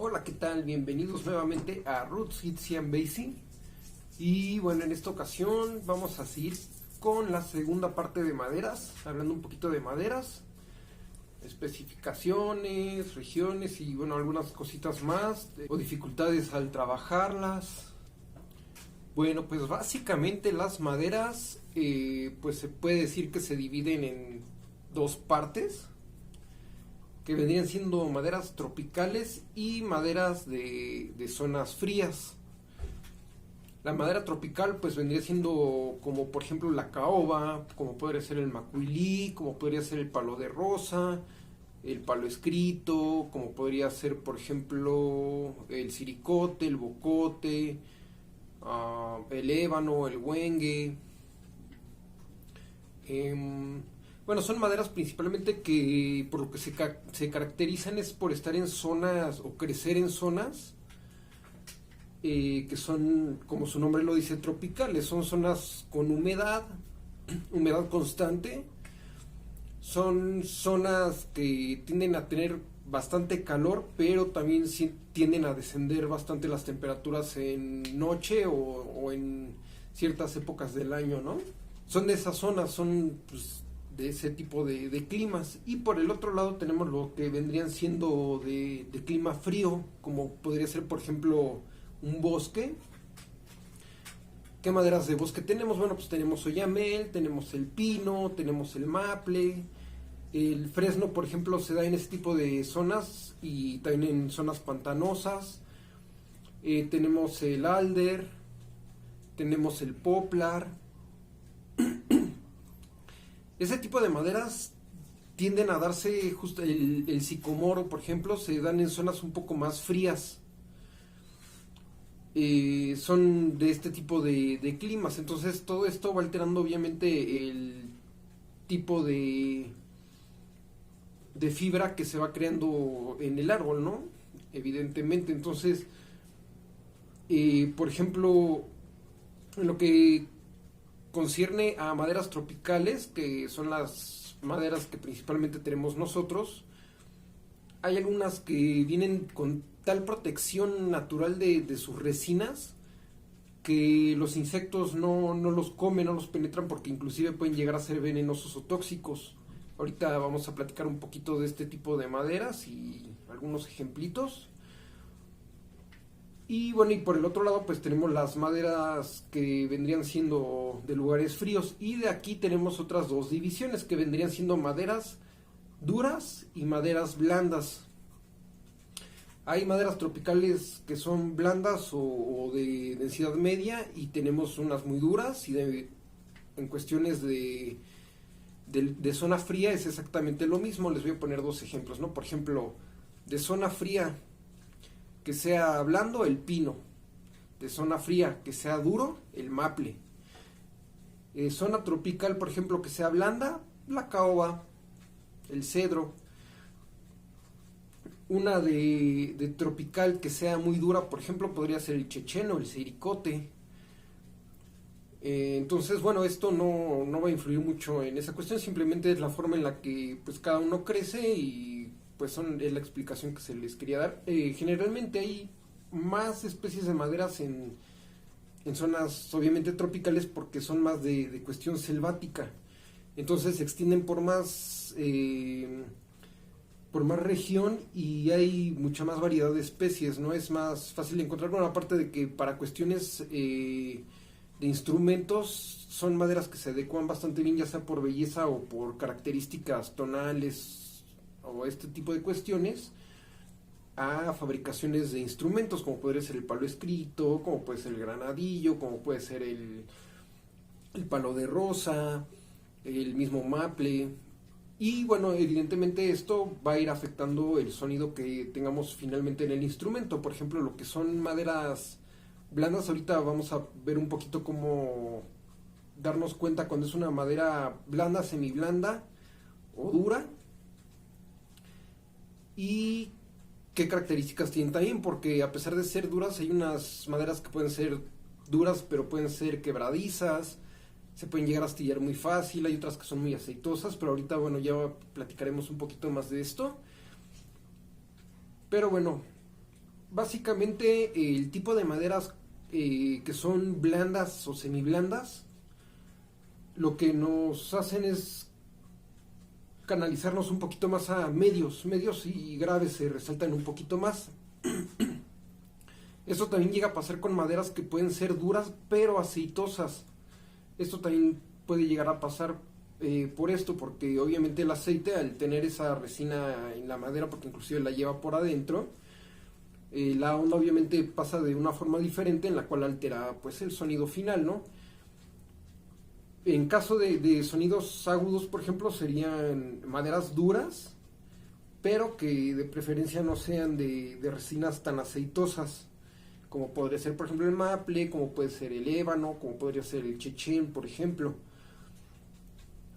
Hola, ¿qué tal? Bienvenidos nuevamente a Roots Hits and Basic. Y bueno, en esta ocasión vamos a seguir con la segunda parte de maderas, hablando un poquito de maderas, especificaciones, regiones y bueno, algunas cositas más, o dificultades al trabajarlas. Bueno, pues básicamente las maderas, pues se puede decir que se dividen en dos partes, que vendrían siendo maderas tropicales y maderas de zonas frías. La madera tropical pues vendría siendo como por ejemplo la caoba, como podría ser el macuilí, como podría ser el palo de rosa, el palo escrito, como podría ser por ejemplo el siricote, el bocote, el ébano, el huengue. Bueno, son maderas principalmente que por lo que se caracterizan es por estar en zonas o crecer en zonas que son, como su nombre lo dice, tropicales. Son zonas con humedad, humedad constante. Son zonas que tienden a tener bastante calor, pero también tienden a descender bastante las temperaturas en noche o en ciertas épocas del año, ¿no? Son de esas zonas, son pues, de ese tipo de climas. Y por el otro lado tenemos lo que vendrían siendo de clima frío, como podría ser por ejemplo un bosque. ¿Qué maderas de bosque tenemos? Bueno, pues tenemos oyamel, tenemos el pino, tenemos el maple, el fresno por ejemplo se da en ese tipo de zonas y también en zonas pantanosas. Tenemos el alder, tenemos el poplar. Ese tipo de maderas tienden a darse, justo el sicomoro, por ejemplo, se dan en zonas un poco más frías. Son de este tipo de climas, entonces todo esto va alterando obviamente el tipo de fibra que se va creando en el árbol, ¿no? Evidentemente, entonces, por ejemplo, en lo que concierne a maderas tropicales, que son las maderas que principalmente tenemos nosotros, hay algunas que vienen con tal protección natural de sus resinas que los insectos no los comen, no los penetran porque inclusive pueden llegar a ser venenosos o tóxicos. Ahorita vamos a platicar un poquito de este tipo de maderas y algunos ejemplitos. Y bueno, y por el otro lado pues tenemos las maderas que vendrían siendo de lugares fríos, y de aquí tenemos otras dos divisiones que vendrían siendo maderas duras y maderas blandas. Hay maderas tropicales que son blandas o de densidad media, y tenemos unas muy duras, y en cuestiones de zona fría es exactamente lo mismo. Les voy a poner dos ejemplos, ¿no? Por ejemplo, de zona fría que sea blando, el pino. De zona fría que sea duro, el maple. Zona tropical, por ejemplo, que sea blanda, la caoba, el cedro. Una de tropical que sea muy dura, por ejemplo, podría ser el checheno, el siricote. Entonces, bueno, esto no va a influir mucho en esa cuestión, simplemente es la forma en la que pues cada uno crece, y pues es la explicación que se les quería dar. Generalmente hay más especies de maderas en zonas obviamente tropicales porque son más de cuestión selvática, entonces se extienden por más región y hay mucha más variedad de especies, no es más fácil de encontrar. Bueno, aparte de que para cuestiones de instrumentos son maderas que se adecuan bastante bien, ya sea por belleza o por características tonales o este tipo de cuestiones, a fabricaciones de instrumentos, como podría ser el palo escrito, como puede ser el granadillo, como puede ser el palo de rosa, el mismo maple. Y bueno, evidentemente esto va a ir afectando el sonido que tengamos finalmente en el instrumento. Por ejemplo, lo que son maderas blandas, ahorita vamos a ver un poquito cómo darnos cuenta cuando es una madera blanda, semiblanda o dura, y qué características tienen también, porque a pesar de ser duras, hay unas maderas que pueden ser duras pero pueden ser quebradizas, se pueden llegar a astillar muy fácil. Hay otras que son muy aceitosas, pero ahorita bueno, ya platicaremos un poquito más de esto. Pero bueno, básicamente el tipo de maderas que son blandas o semiblandas, lo que nos hacen es canalizarnos un poquito más a medios y graves se resaltan un poquito más. Esto también llega a pasar con maderas que pueden ser duras pero aceitosas. Esto también puede llegar a pasar por esto, porque obviamente el aceite, al tener esa resina en la madera, porque inclusive la lleva por adentro, la onda obviamente pasa de una forma diferente, en la cual altera pues el sonido final, ¿no? En caso de sonidos agudos, por ejemplo, serían maderas duras, pero que de preferencia no sean de resinas tan aceitosas, como podría ser, por ejemplo, el maple, como puede ser el ébano, como podría ser el chechén, por ejemplo.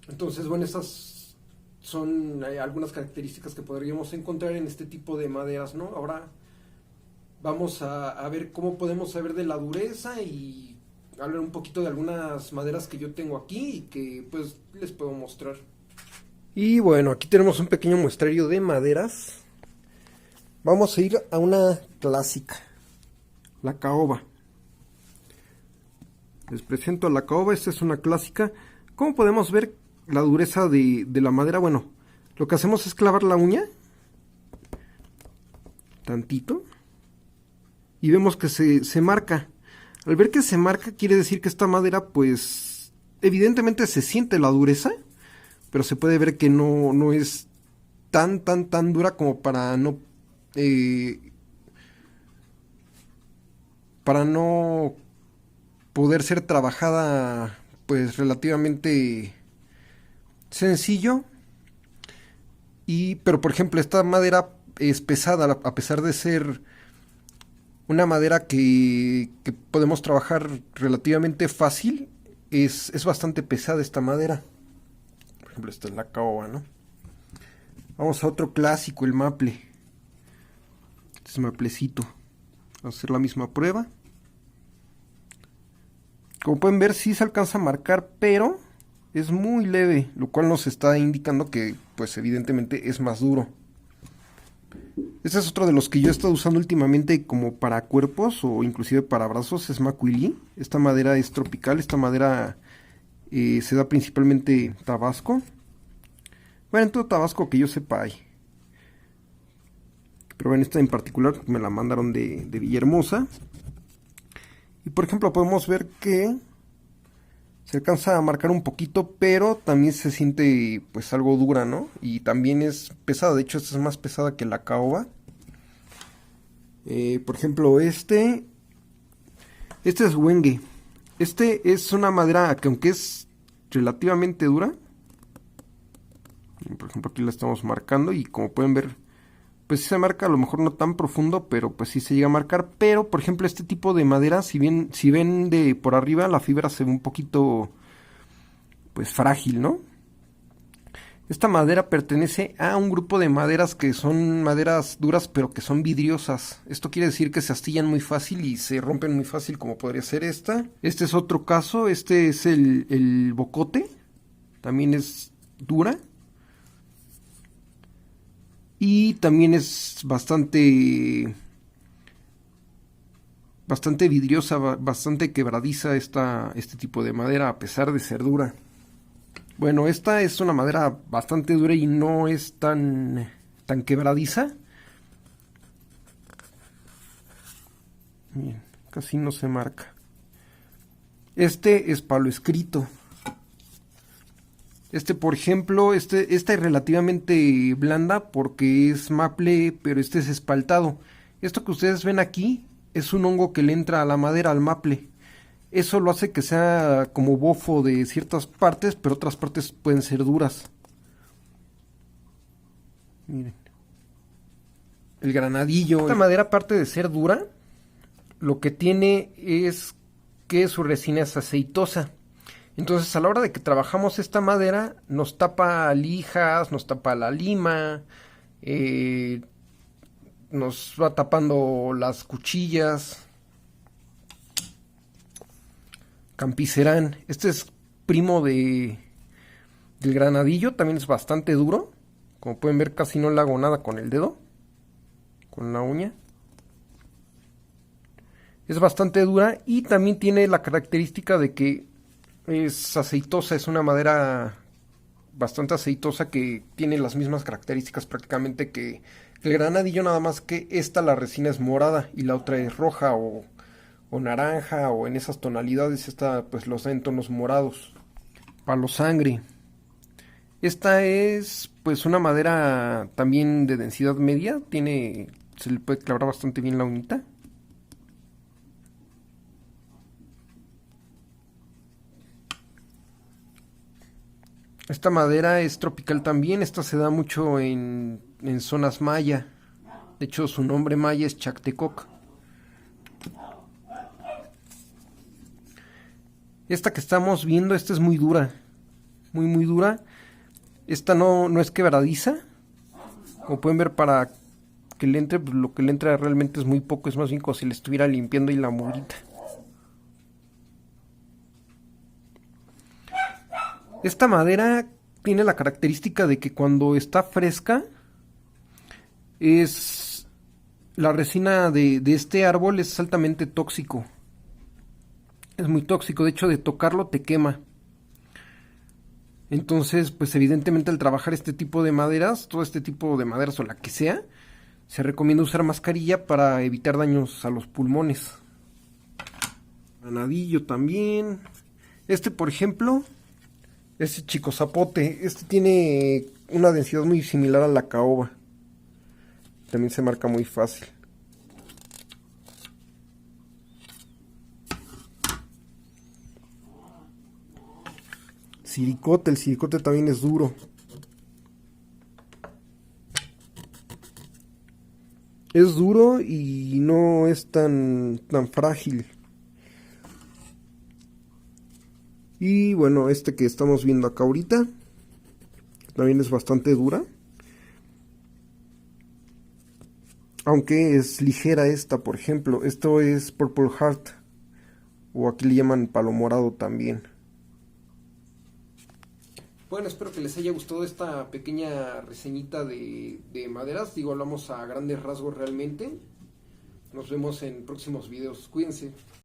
Entonces, bueno, estas son algunas características que podríamos encontrar en este tipo de maderas, ¿no? Ahora vamos a ver cómo podemos saber de la dureza y hablar un poquito de algunas maderas que yo tengo aquí y que pues les puedo mostrar. Y bueno, aquí tenemos un pequeño muestrario de maderas. Vamos a ir a una clásica, la caoba. Les presento a la caoba. Esta es una clásica. ¿Cómo podemos ver la dureza de la madera? Bueno, lo que hacemos es clavar la uña tantito y vemos que se marca. Al ver que se marca, quiere decir que esta madera, pues evidentemente se siente la dureza, pero se puede ver que no es tan dura como para no poder ser trabajada pues relativamente sencillo. Pero por ejemplo, esta madera es pesada, a pesar de ser una madera que podemos trabajar relativamente fácil. Es bastante pesada esta madera. Por ejemplo, esta es la caoba, ¿no? Vamos a otro clásico, el maple. Este es maplecito. Vamos a hacer la misma prueba. Como pueden ver, sí se alcanza a marcar, pero es muy leve, lo cual nos está indicando que pues evidentemente es más duro. Este es otro de los que yo he estado usando últimamente como para cuerpos o inclusive para brazos, es macuilí. Esta madera es tropical, esta madera se da principalmente en Tabasco. Bueno, en todo Tabasco que yo sepa hay. Pero bueno, esta en particular me la mandaron de Villahermosa. Y por ejemplo podemos ver que se alcanza a marcar un poquito, pero también se siente pues algo dura, ¿no? Y también es pesada, de hecho esta es más pesada que la caoba. Por ejemplo este es huengue. Este es una madera que aunque es relativamente dura, por ejemplo aquí la estamos marcando y como pueden ver, pues sí se marca, a lo mejor no tan profundo, pero pues sí se llega a marcar. Pero por ejemplo este tipo de madera, si ven de por arriba, la fibra se ve un poquito pues frágil, ¿no? Esta madera pertenece a un grupo de maderas que son maderas duras pero que son vidriosas. Esto quiere decir que se astillan muy fácil y se rompen muy fácil, como podría ser esta. Este es otro caso, este es el bocote, también es dura. Y también es bastante vidriosa, bastante quebradiza este tipo de madera, a pesar de ser dura. Bueno, esta es una madera bastante dura y no es tan quebradiza. Bien, casi no se marca. Este es palo escrito. Por ejemplo, esta es relativamente blanda porque es maple, pero este es espaltado. Esto que ustedes ven aquí es un hongo que le entra a la madera, al maple. Eso lo hace que sea como bofo de ciertas partes, pero otras partes pueden ser duras. Miren. El granadillo. Esta madera, aparte de ser dura, lo que tiene es que su resina es aceitosa. Entonces a la hora de que trabajamos esta madera nos tapa lijas, nos tapa la lima, nos va tapando las cuchillas. Campicerán, este es primo del granadillo, también es bastante duro. Como pueden ver, casi no le hago nada con el dedo, con la uña. Es bastante dura y también tiene la característica de que es aceitosa, es una madera bastante aceitosa que tiene las mismas características prácticamente que el granadillo, nada más que esta la resina es morada y la otra es roja o naranja o en esas tonalidades, esta pues los da en tonos morados. Palo sangre. Esta es pues una madera también de densidad media, se le puede clavar bastante bien la uñita. Esta madera es tropical también, esta se da mucho en zonas maya. De hecho, su nombre maya es Chactecoc. Esta que estamos viendo, esta es muy dura, muy dura. Esta no es quebradiza. Como pueden ver, para que le entre, pues, lo que le entra realmente es muy poco, es más bien como si le estuviera limpiando y la murita. Esta madera tiene la característica de que cuando está fresca, la resina de este árbol es altamente tóxico. Es muy tóxico, de hecho de tocarlo te quema. Entonces, pues evidentemente al trabajar este tipo de maderas, todo este tipo de maderas o la que sea, se recomienda usar mascarilla para evitar daños a los pulmones. Granadillo también. Este, por ejemplo, este chico zapote, este tiene una densidad muy similar a la caoba. También se marca muy fácil. Siricote, el siricote también es duro. Es duro y no es tan frágil. Y bueno, este que estamos viendo acá ahorita también es bastante dura. Aunque es ligera esta, por ejemplo. Esto es Purple Heart. O aquí le llaman palo morado también. Bueno, espero que les haya gustado esta pequeña reseñita de maderas. Digo, hablamos a grandes rasgos realmente. Nos vemos en próximos videos. Cuídense.